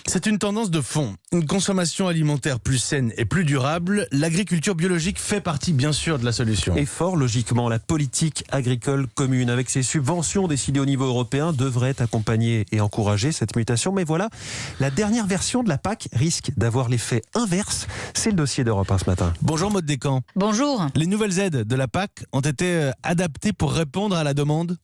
C'est une tendance de fond. Une consommation alimentaire plus saine et plus durable. L'agriculture biologique fait partie, bien sûr, de la solution. Et fort logiquement, la politique agricole commune, avec ses subventions décidées au niveau européen, devrait accompagner et encourager cette mutation. Mais voilà, la dernière version de la PAC risque d'avoir l'effet inverse. C'est le dossier d'Europe 1 ce matin. Bonjour Maud Descamps. Bonjour. Les nouvelles aides de la PAC ont été adaptées pour répondre à la demande ?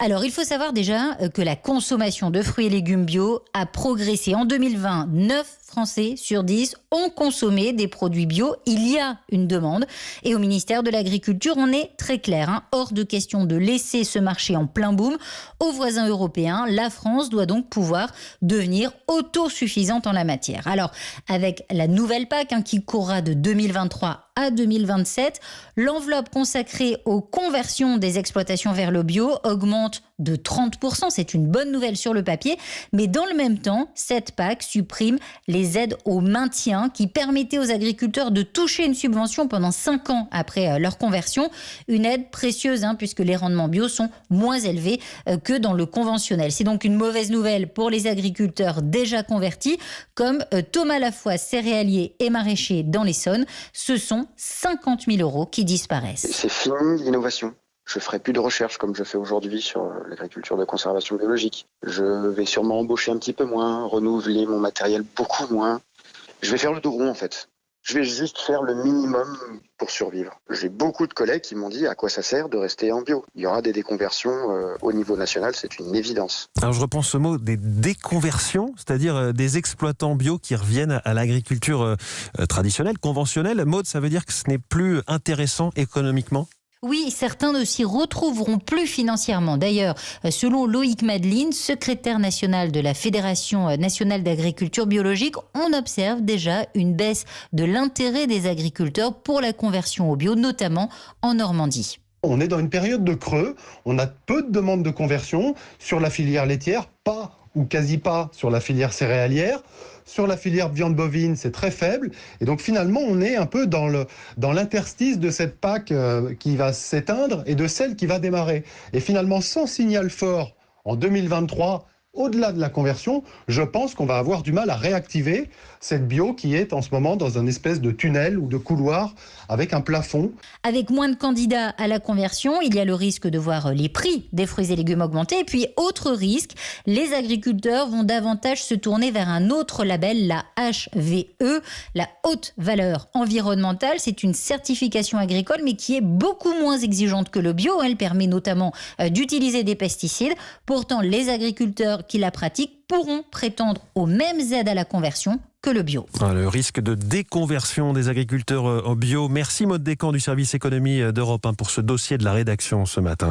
Alors, il faut savoir déjà que la consommation de fruits et légumes bio a progressé. En 2020, 9 Français sur 10 ont consommé des produits bio. Il y a une demande. Et au ministère de l'Agriculture, on est très clair. Hors de question de laisser ce marché en plein boom. Aux voisins européens, la France doit donc pouvoir devenir autosuffisante en la matière. Alors, avec la nouvelle PAC qui courra de 2023 à 2027, l'enveloppe consacrée aux conversions des exploitations vers le bio augmente de 30%. C'est une bonne nouvelle sur le papier. Mais dans le même temps, cette PAC supprime les aides au maintien qui permettaient aux agriculteurs de toucher une subvention pendant 5 ans après leur conversion. Une aide précieuse puisque les rendements bio sont moins élevés que dans le conventionnel. C'est donc une mauvaise nouvelle pour les agriculteurs déjà convertis, comme Thomas Lafoy, céréalier et maraîcher dans l'Essonne. Ce sont 50 000 € qui disparaissent. C'est fini l'innovation. Je ne ferai plus de recherche comme je fais aujourd'hui sur l'agriculture de conservation biologique. Je vais sûrement embaucher un petit peu moins, renouveler mon matériel beaucoup moins. Je vais faire le dos rond en fait. Je vais juste faire le minimum pour survivre. J'ai beaucoup de collègues qui m'ont dit à quoi ça sert de rester en bio. Il y aura des déconversions au niveau national, c'est une évidence. Alors je reprends ce mot, des déconversions, c'est-à-dire des exploitants bio qui reviennent à l'agriculture traditionnelle, conventionnelle. Maud, ça veut dire que ce n'est plus intéressant économiquement ? Oui, certains ne s'y retrouveront plus financièrement. D'ailleurs, selon Loïc Madeline, secrétaire national de la Fédération nationale d'agriculture biologique, on observe déjà une baisse de l'intérêt des agriculteurs pour la conversion au bio, notamment en Normandie. On est dans une période de creux, on a peu de demandes de conversion sur la filière laitière, pas ou quasi pas sur la filière céréalière. Sur la filière viande bovine, c'est très faible. Et donc finalement, on est un peu dans l'interstice de cette PAC qui va s'éteindre et de celle qui va démarrer. Et finalement, sans signal fort en 2023, au-delà de la conversion, je pense qu'on va avoir du mal à réactiver cette bio qui est en ce moment dans un espèce de tunnel ou de couloir avec un plafond. Avec moins de candidats à la conversion, il y a le risque de voir les prix des fruits et légumes augmenter. Et puis, autre risque, les agriculteurs vont davantage se tourner vers un autre label, la HVE, la haute valeur environnementale. C'est une certification agricole, mais qui est beaucoup moins exigeante que le bio. Elle permet notamment d'utiliser des pesticides. Pourtant, les agriculteurs qui la pratiquent pourront prétendre aux mêmes aides à la conversion que le bio. Le risque de déconversion des agriculteurs au bio. Merci Maud Descamps du service économie d'Europe 1 pour ce dossier de la rédaction ce matin.